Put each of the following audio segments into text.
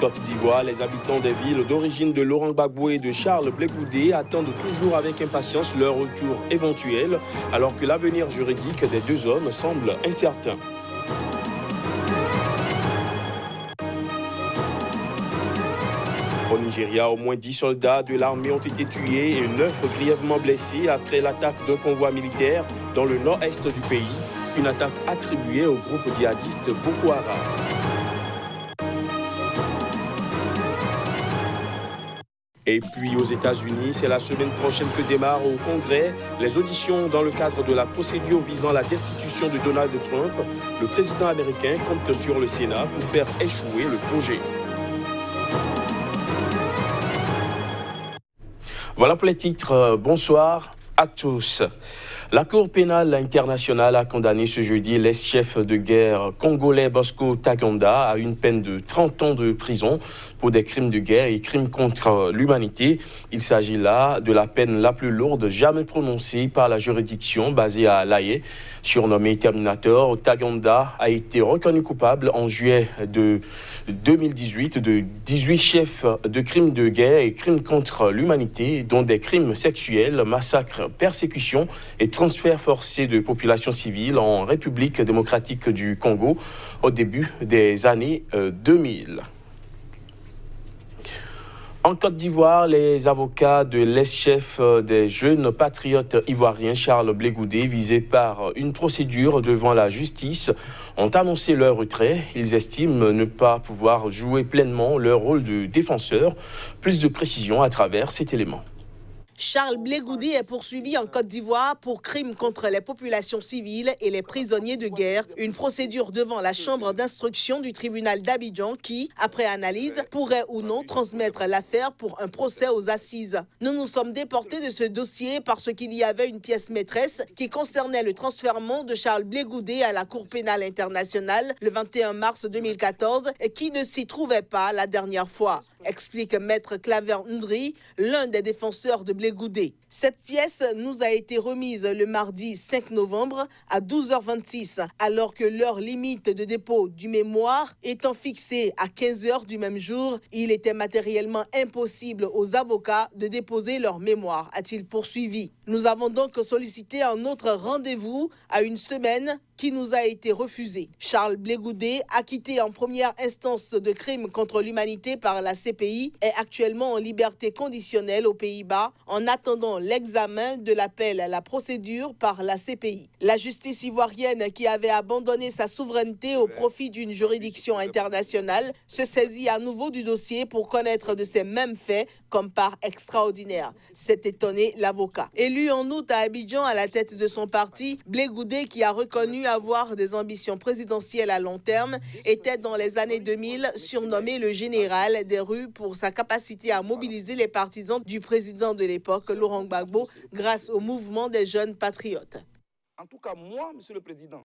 Côte d'Ivoire, les habitants des villes d'origine de Laurent Gbagbo et de Charles Blé Goudé attendent toujours avec impatience leur retour éventuel, alors que l'avenir juridique des deux hommes semble incertain. Au Nigeria, au moins 10 soldats de l'armée ont été tués et 9 grièvement blessés après l'attaque d'un convoi militaire dans le nord-est du pays, une attaque attribuée au groupe djihadiste Boko Haram. Et puis aux États-Unis, c'est la semaine prochaine que démarrent au Congrès les auditions dans le cadre de la procédure visant la destitution de Donald Trump. Le président américain compte sur le Sénat pour faire échouer le projet. Voilà pour les titres. Bonsoir à tous. La Cour pénale internationale a condamné ce jeudi l'ex-chef de guerre congolais Bosco Ntaganda à une peine de 30 ans de prison pour des crimes de guerre et crimes contre l'humanité. Il s'agit là de la peine la plus lourde jamais prononcée par la juridiction basée à La Haye. Surnommé Terminator, Ntaganda a été reconnu coupable en juillet de 2018 de 18 chefs de crimes de guerre et crimes contre l'humanité, dont des crimes sexuels, massacres, persécutions et transfert forcé de populations civiles en République démocratique du Congo au début des années 2000. En Côte d'Ivoire, les avocats de l'ex-chef des jeunes patriotes ivoiriens Charles Blé Goudé, visés par une procédure devant la justice, ont annoncé leur retrait. Ils estiment ne pas pouvoir jouer pleinement leur rôle de défenseur. Plus de précision à travers cet élément. Charles Blé Goudé est poursuivi en Côte d'Ivoire pour crimes contre les populations civiles et les prisonniers de guerre. Une procédure devant la chambre d'instruction du tribunal d'Abidjan qui, après analyse, pourrait ou non transmettre l'affaire pour un procès aux assises. Nous nous sommes déportés de ce dossier parce qu'il y avait une pièce maîtresse qui concernait le transfèrement de Charles Blé Goudé à la Cour pénale internationale le 21 mars 2014 et qui ne s'y trouvait pas la dernière fois, explique Maître Claver Ndri, l'un des défenseurs de Blé Goudé. Cette pièce nous a été remise le mardi 5 novembre à 12h26, alors que l'heure limite de dépôt du mémoire étant fixée à 15h du même jour, il était matériellement impossible aux avocats de déposer leur mémoire, a-t-il poursuivi. Nous avons donc sollicité un autre rendez-vous à une semaine qui nous a été refusé. Charles Blé Goudé, acquitté en première instance de crimes contre l'humanité par la CPI, est actuellement en liberté conditionnelle aux Pays-Bas en attendant l'examen de l'appel à la procédure par la CPI. La justice ivoirienne, qui avait abandonné sa souveraineté au profit d'une juridiction internationale, se saisit à nouveau du dossier pour connaître de ces mêmes faits comme par extraordinaire, s'est étonné l'avocat. Élu en août à Abidjan à la tête de son parti, Blé Goudé, qui a reconnu avoir des ambitions présidentielles à long terme, était dans les années 2000 surnommé le général des rues pour sa capacité à mobiliser les partisans du président de l'époque, Laurent Gbagbo, grâce au mouvement des jeunes patriotes. En tout cas, moi, monsieur le président.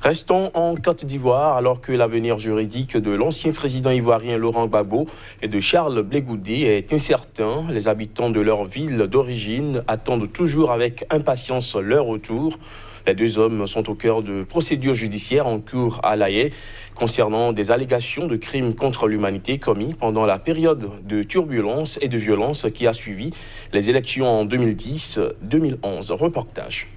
Restons en Côte d'Ivoire alors que l'avenir juridique de l'ancien président ivoirien Laurent Gbagbo et de Charles Blé Goudé est incertain. Les habitants de leur ville d'origine attendent toujours avec impatience leur retour. Les deux hommes sont au cœur de procédures judiciaires en cours à La Haye concernant des allégations de crimes contre l'humanité commis pendant la période de turbulence et de violence qui a suivi les élections en 2010-2011. Reportage.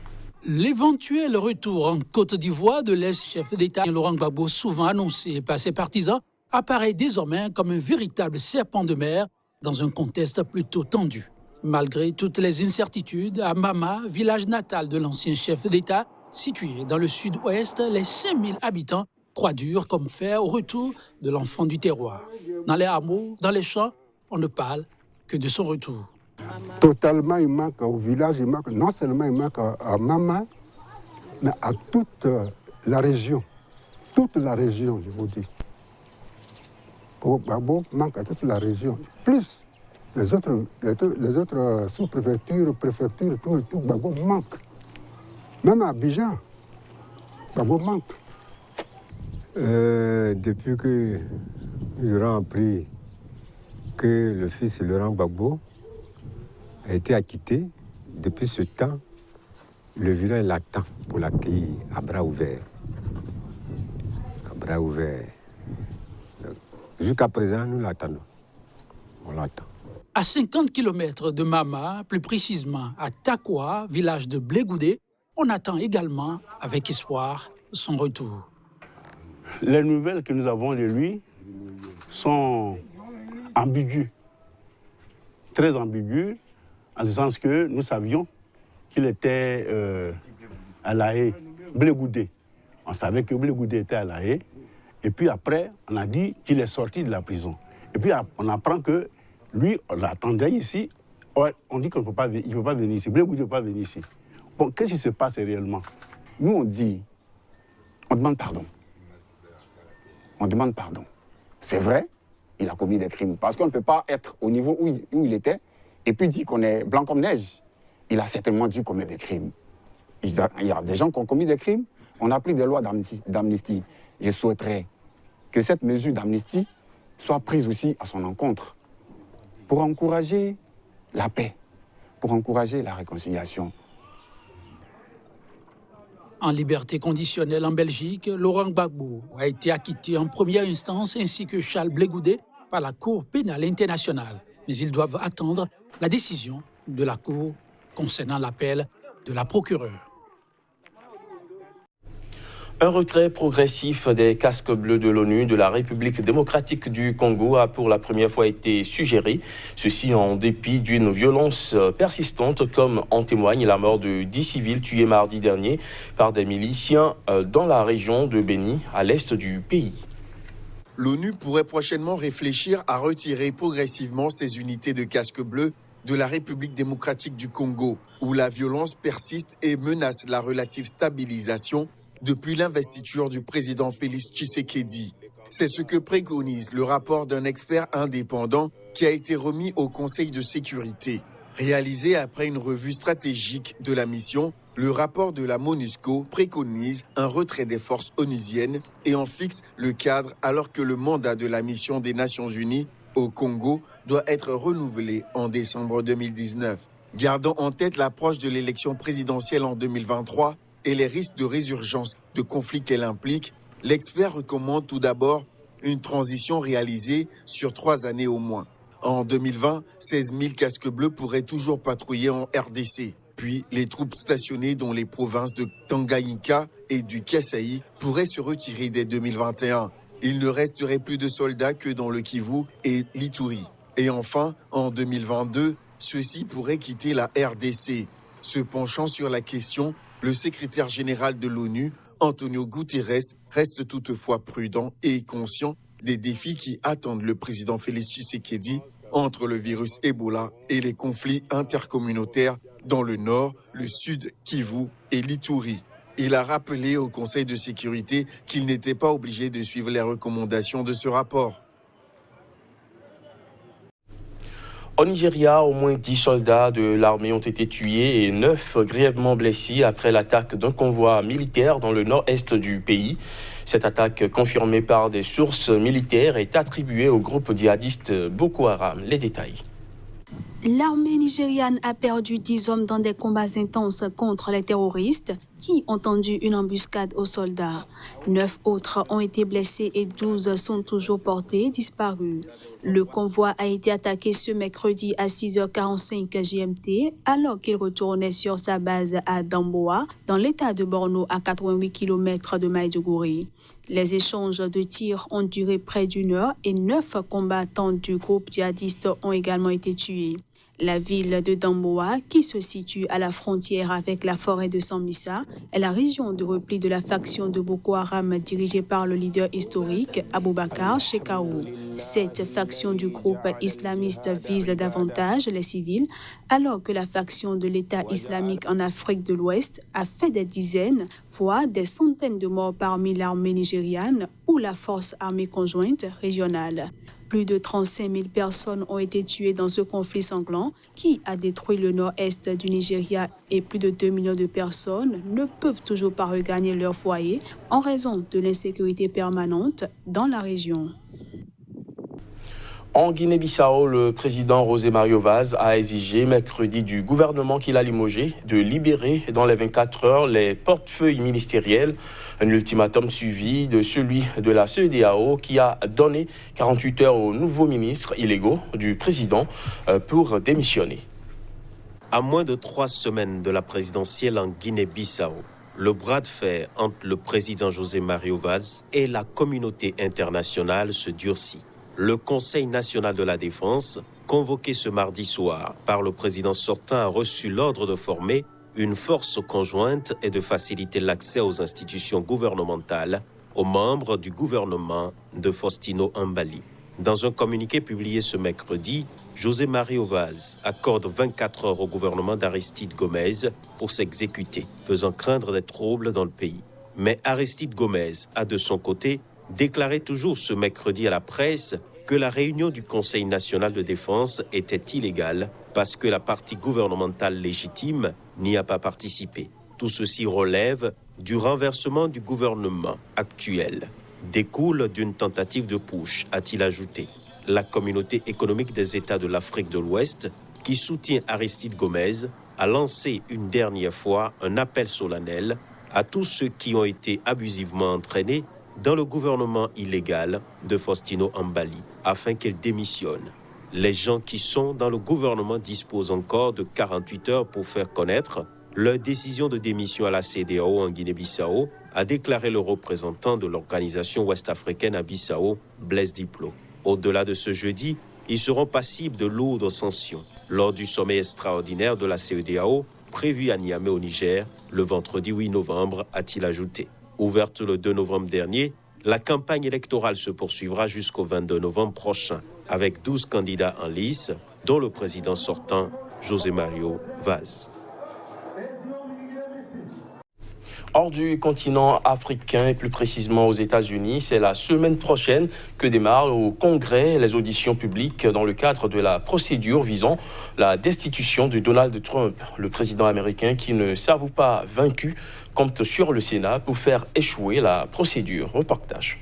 L'éventuel retour en Côte d'Ivoire de l'ex-chef d'État Laurent Gbagbo, souvent annoncé par ses partisans, apparaît désormais comme un véritable serpent de mer dans un contexte plutôt tendu. Malgré toutes les incertitudes, à Mama, village natal de l'ancien chef d'État, situé dans le sud-ouest, les 5000 habitants croient dur comme fer au retour de l'enfant du terroir. Dans les hameaux, dans les champs, on ne parle que de son retour. Totalement, il manque au village, il manque, non seulement il manque à Mama, mais à toute la région. Toute la région, je vous dis. Gbagbo manque à toute la région. Plus les autres sous-préfectures, préfectures, tout, Gbagbo manque. Même à Abidjan, Gbagbo manque. Depuis que Laurent a appris que le fils de Laurent Gbagbo a été acquitté, depuis ce temps, le village l'attend pour l'accueillir à bras ouverts. À bras ouverts. Jusqu'à présent, nous l'attendons. On l'attend. À 50 km de Mama, plus précisément à Takwa, village de Blegoudé, on attend également avec espoir son retour. Les nouvelles que nous avons de lui sont ambiguës, très ambiguës, en ce sens que nous savions qu'il était à La Haye, Blegoudé. On savait que Blegoudé était à La Haye, et puis après, on a dit qu'il est sorti de la prison. Et puis on apprend que lui, on l'attendait ici, on dit qu'il ne peut pas venir ici, Blegoudé ne peut pas venir ici. Bon, qu'est-ce qui se passe réellement? Nous, on dit, on demande pardon. On demande pardon. C'est vrai, il a commis des crimes. Parce qu'on ne peut pas être au niveau où il était et puis dire qu'on est blanc comme neige. Il a certainement dû commettre des crimes. Il y a des gens qui ont commis des crimes. On a pris des lois d'amnistie. Je souhaiterais que cette mesure d'amnistie soit prise aussi à son encontre pour encourager la paix, pour encourager la réconciliation. En liberté conditionnelle en Belgique, Laurent Gbagbo a été acquitté en première instance ainsi que Charles Blegoudé par la Cour pénale internationale. Mais ils doivent attendre la décision de la Cour concernant l'appel de la procureure. Un retrait progressif des casques bleus de l'ONU de la République démocratique du Congo a pour la première fois été suggéré. Ceci en dépit d'une violence persistante, comme en témoigne la mort de 10 civils tués mardi dernier par des miliciens dans la région de Beni, à l'est du pays. L'ONU pourrait prochainement réfléchir à retirer progressivement ces unités de casques bleus de la République démocratique du Congo, où la violence persiste et menace la relative stabilisation depuis l'investiture du président Félix Tshisekedi. C'est ce que préconise le rapport d'un expert indépendant qui a été remis au Conseil de sécurité. Réalisé après une revue stratégique de la mission, le rapport de la MONUSCO préconise un retrait des forces onusiennes et en fixe le cadre alors que le mandat de la mission des Nations Unies au Congo doit être renouvelé en décembre 2019. Gardant en tête l'approche de l'élection présidentielle en 2023, et les risques de résurgence de conflits qu'elle implique, l'expert recommande tout d'abord une transition réalisée sur 3 années au moins. En 2020, 16 000 casques bleus pourraient toujours patrouiller en RDC. Puis, les troupes stationnées dans les provinces de Tanganyika et du Kasaï pourraient se retirer dès 2021. Il ne resterait plus de soldats que dans le Kivu et l'Ituri. Et enfin, en 2022, ceux-ci pourraient quitter la RDC. Se penchant sur la question, le secrétaire général de l'ONU, Antonio Guterres, reste toutefois prudent et conscient des défis qui attendent le président Félix Tshisekedi entre le virus Ebola et les conflits intercommunautaires dans le nord, le sud, Kivu et l'Ituri. Il a rappelé au Conseil de sécurité qu'il n'était pas obligé de suivre les recommandations de ce rapport. Au Nigeria, au moins 10 soldats de l'armée ont été tués et 9 grièvement blessés après l'attaque d'un convoi militaire dans le nord-est du pays. Cette attaque, confirmée par des sources militaires, est attribuée au groupe djihadiste Boko Haram. Les détails. L'armée nigériane a perdu 10 hommes dans des combats intenses contre les terroristes qui ont tendu une embuscade aux soldats. 9 autres ont été blessés et 12 sont toujours portés disparus. Le convoi a été attaqué ce mercredi à 6h45 GMT alors qu'il retournait sur sa base à Damboa, dans l'état de Borno à 88 km de Maïdougouri. Les échanges de tirs ont duré près d'1 heure et 9 combattants du groupe djihadiste ont également été tués. La ville de Damboa, qui se situe à la frontière avec la forêt de Sambisa, est la région de repli de la faction de Boko Haram dirigée par le leader historique Aboubakar Shekau. Cette faction du groupe islamiste vise davantage les civils, alors que la faction de l'État islamique en Afrique de l'Ouest a fait des dizaines, voire des centaines de morts parmi l'armée nigériane ou la force armée conjointe régionale. Plus de 35 000 personnes ont été tuées dans ce conflit sanglant qui a détruit le nord-est du Nigeria et plus de 2 millions de personnes ne peuvent toujours pas regagner leur foyer en raison de l'insécurité permanente dans la région. En Guinée-Bissau, le président José Mario Vaz a exigé mercredi du gouvernement qu'il a limogé de libérer dans les 24 heures les portefeuilles ministériels. Un ultimatum suivi de celui de la CEDEAO qui a donné 48 heures aux nouveaux ministres illégaux du président pour démissionner. À moins de 3 semaines de la présidentielle en Guinée-Bissau, le bras de fer entre le président José Mario Vaz et la communauté internationale se durcit. Le Conseil national de la défense, convoqué ce mardi soir par le président sortant, a reçu l'ordre de former une force conjointe et de faciliter l'accès aux institutions gouvernementales aux membres du gouvernement de Faustino Ambali. Dans un communiqué publié ce mercredi, José Mario Vaz accorde 24 heures au gouvernement d'Aristide Gomez pour s'exécuter, faisant craindre des troubles dans le pays. Mais Aristide Gomez a de son côté déclaré toujours ce mercredi à la presse que la réunion du Conseil national de défense était illégale parce que la partie gouvernementale légitime n'y a pas participé. Tout ceci relève du renversement du gouvernement actuel. Découle d'une tentative de putsch, a-t-il ajouté. La communauté économique des États de l'Afrique de l'Ouest, qui soutient Aristide Gomez, a lancé une dernière fois un appel solennel à tous ceux qui ont été abusivement entraînés dans le gouvernement illégal de Faustino Ambali, afin qu'il démissionne. Les gens qui sont dans le gouvernement disposent encore de 48 heures pour faire connaître leur décision de démission à la CEDEAO en Guinée-Bissau, a déclaré le représentant de l'organisation ouest-africaine à Bissau, Blaise Diplo. Au-delà de ce jeudi, ils seront passibles de lourdes sanctions lors du sommet extraordinaire de la CEDEAO prévu à Niamey au Niger le vendredi 8 novembre, a-t-il ajouté. Ouverte le 2 novembre dernier, la campagne électorale se poursuivra jusqu'au 22 novembre prochain, avec 12 candidats en lice, dont le président sortant, José Mario Vaz. Hors du continent africain et plus précisément aux États-Unis, c'est la semaine prochaine que démarrent au Congrès les auditions publiques dans le cadre de la procédure visant la destitution de Donald Trump. Le président américain, qui ne s'avoue pas vaincu, compte sur le Sénat pour faire échouer la procédure. Reportage.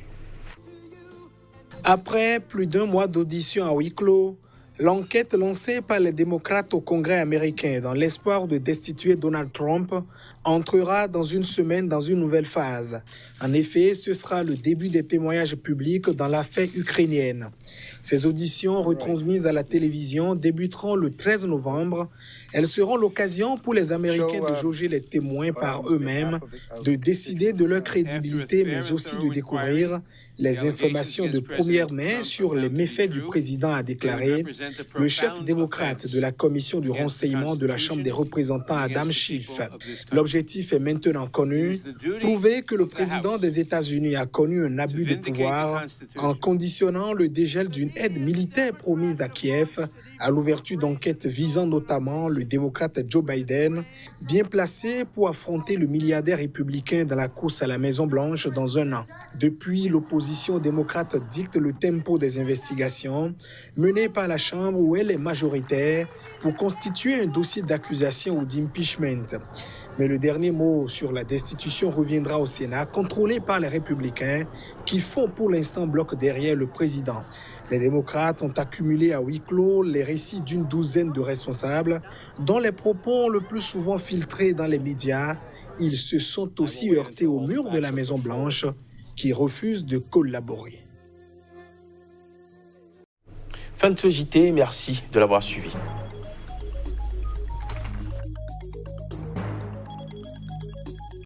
Après plus d'un mois d'audition à huis clos, l'enquête lancée par les démocrates au Congrès américain dans l'espoir de destituer Donald Trump entrera dans une semaine dans une nouvelle phase. En effet, ce sera le début des témoignages publics dans l'affaire ukrainienne. Ces auditions, retransmises à la télévision, débuteront le 13 novembre. Elles seront l'occasion pour les Américains de jauger les témoins par eux-mêmes, de décider de leur crédibilité, mais aussi de découvrir les informations de première main sur les méfaits du président, a déclaré le chef démocrate de la commission du renseignement de la Chambre des représentants, Adam Schiff. L'objectif est maintenant connu, prouver que le président des États-Unis a connu un abus de pouvoir en conditionnant le dégel d'une aide militaire promise à Kiev à l'ouverture d'enquêtes visant notamment le démocrate Joe Biden, bien placé pour affronter le milliardaire républicain dans la course à la Maison-Blanche dans un an. Depuis, l'opposition démocrate dicte le tempo des investigations menées par la Chambre où elle est majoritaire pour constituer un dossier d'accusation ou d'impeachment. Mais le dernier mot sur la destitution reviendra au Sénat, contrôlé par les républicains qui font pour l'instant bloc derrière le président. Les démocrates ont accumulé à huis clos les récits d'une douzaine de responsables dont les propos ont le plus souvent filtré dans les médias. Ils se sont aussi heurtés au mur de la Maison-Blanche qui refuse de collaborer. Fin de ce JT, merci de l'avoir suivi.